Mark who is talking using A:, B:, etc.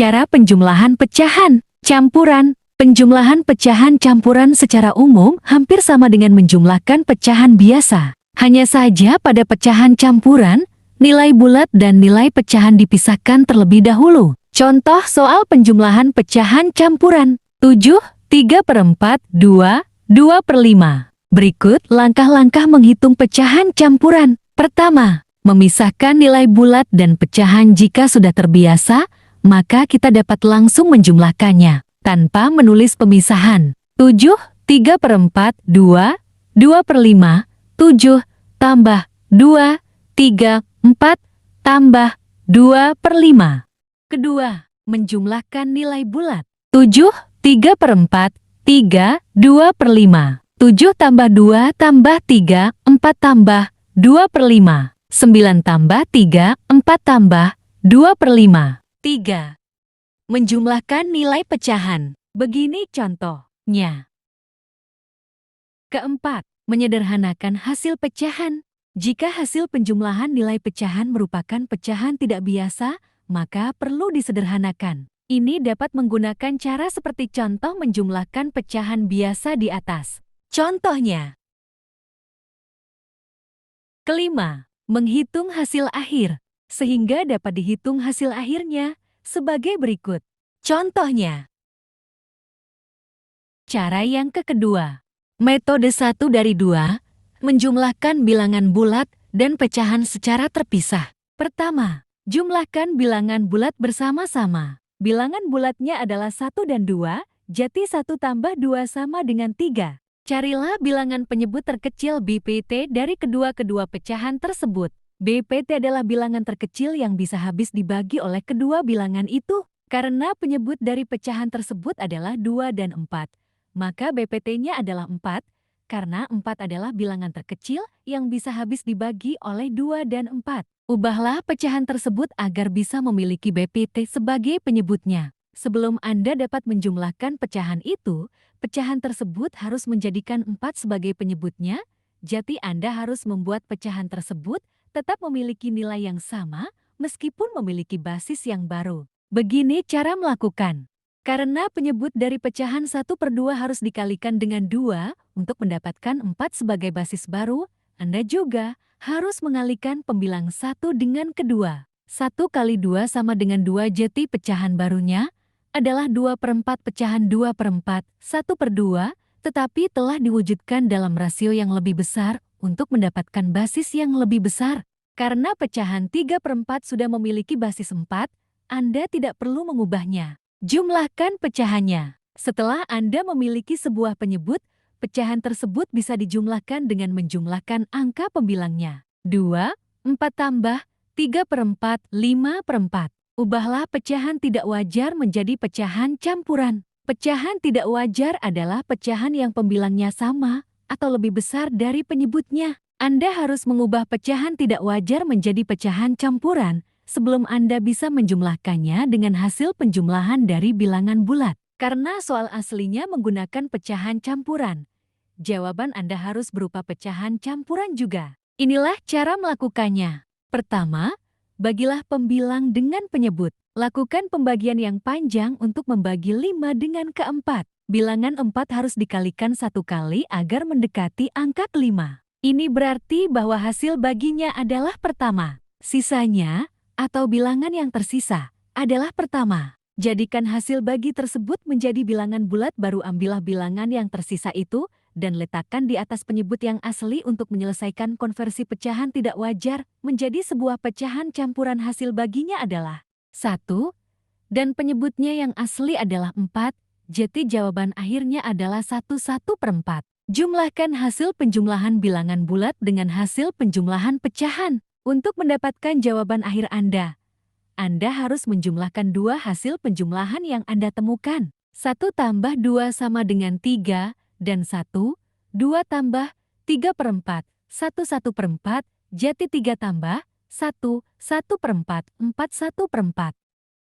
A: Cara penjumlahan pecahan campuran. Penjumlahan pecahan campuran secara umum hampir sama dengan menjumlahkan pecahan biasa. Hanya saja pada pecahan campuran, nilai bulat dan nilai pecahan dipisahkan terlebih dahulu. Contoh soal penjumlahan pecahan campuran. 7, 3/4, 2, 2/5. Berikut langkah-langkah menghitung pecahan campuran. Pertama, memisahkan nilai bulat dan pecahan. Jika sudah terbiasa, maka kita dapat langsung menjumlahkannya tanpa menulis pemisahan. 7, 3/4, 2, 2/5, 7, tambah 2, 3, 4, tambah 2/5. Kedua, menjumlahkan nilai bulat. 7, 3/4, 3, 2/5. 7 tambah 2 tambah 3, 4 tambah 2/5. 9 tambah 3, 4 tambah 2/5. 3. Menjumlahkan nilai pecahan. Begini contohnya. Keempat, menyederhanakan hasil pecahan. Jika hasil penjumlahan nilai pecahan merupakan pecahan tidak biasa, maka perlu disederhanakan. Ini dapat menggunakan cara seperti contoh menjumlahkan pecahan biasa di atas. Contohnya. Kelima, menghitung hasil akhir, sehingga dapat dihitung hasil akhirnya sebagai berikut. Contohnya. Cara yang kedua. Metode 1 dari 2, menjumlahkan bilangan bulat dan pecahan secara terpisah. Pertama, jumlahkan bilangan bulat bersama-sama. Bilangan bulatnya adalah 1 dan 2, jadi 1 tambah 2 sama dengan 3. Carilah bilangan penyebut terkecil BPT dari kedua-kedua pecahan tersebut. BPT adalah bilangan terkecil yang bisa habis dibagi oleh kedua bilangan itu. Karena penyebut dari pecahan tersebut adalah 2 dan 4, maka BPT-nya adalah 4, karena 4 adalah bilangan terkecil yang bisa habis dibagi oleh 2 dan 4. Ubahlah pecahan tersebut agar bisa memiliki BPT sebagai penyebutnya. Sebelum Anda dapat menjumlahkan pecahan itu, pecahan tersebut harus menjadikan 4 sebagai penyebutnya, jadi Anda harus membuat pecahan tersebut tetap memiliki nilai yang sama meskipun memiliki basis yang baru. Begini cara melakukan. Karena penyebut dari pecahan 1/2 harus dikalikan dengan 2 untuk mendapatkan 4 sebagai basis baru, Anda juga harus mengalikan pembilang 1 dengan kedua. 1 kali 2 sama dengan 2, jadi pecahan barunya adalah 2/4 pecahan 2/4, 1/2, tetapi telah diwujudkan dalam rasio yang lebih besar untuk mendapatkan basis yang lebih besar. Karena pecahan 3/4 sudah memiliki basis 4, Anda tidak perlu mengubahnya. Jumlahkan pecahannya. Setelah Anda memiliki sebuah penyebut, pecahan tersebut bisa dijumlahkan dengan menjumlahkan angka pembilangnya. 2, 4 tambah 3/4, 5/4. Ubahlah pecahan tidak wajar menjadi pecahan campuran. Pecahan tidak wajar adalah pecahan yang pembilangnya sama atau lebih besar dari penyebutnya. Anda harus mengubah pecahan tidak wajar menjadi pecahan campuran sebelum Anda bisa menjumlahkannya dengan hasil penjumlahan dari bilangan bulat. Karena soal aslinya menggunakan pecahan campuran, jawaban Anda harus berupa pecahan campuran juga. Inilah cara melakukannya. Pertama, bagilah pembilang dengan penyebut. Lakukan pembagian yang panjang untuk membagi 5 dengan keempat. Bilangan 4 harus dikalikan 1 kali agar mendekati angka 5. Ini berarti bahwa hasil baginya adalah pertama. Sisanya, atau bilangan yang tersisa, adalah pertama. Jadikan hasil bagi tersebut menjadi bilangan bulat, baru ambillah bilangan yang tersisa itu dan letakkan di atas penyebut yang asli untuk menyelesaikan konversi pecahan tidak wajar menjadi sebuah pecahan campuran. Hasil baginya adalah 1, dan penyebutnya yang asli adalah 4, jadi jawaban akhirnya adalah 1/4. Jumlahkan hasil penjumlahan bilangan bulat dengan hasil penjumlahan pecahan. Untuk mendapatkan jawaban akhir Anda harus menjumlahkan 2 hasil penjumlahan yang Anda temukan. 1 tambah 2 sama dengan 3, dan 1, 2 tambah 3/4, 1/4, jadi 3 tambah 1, 1/4, 4 1/4.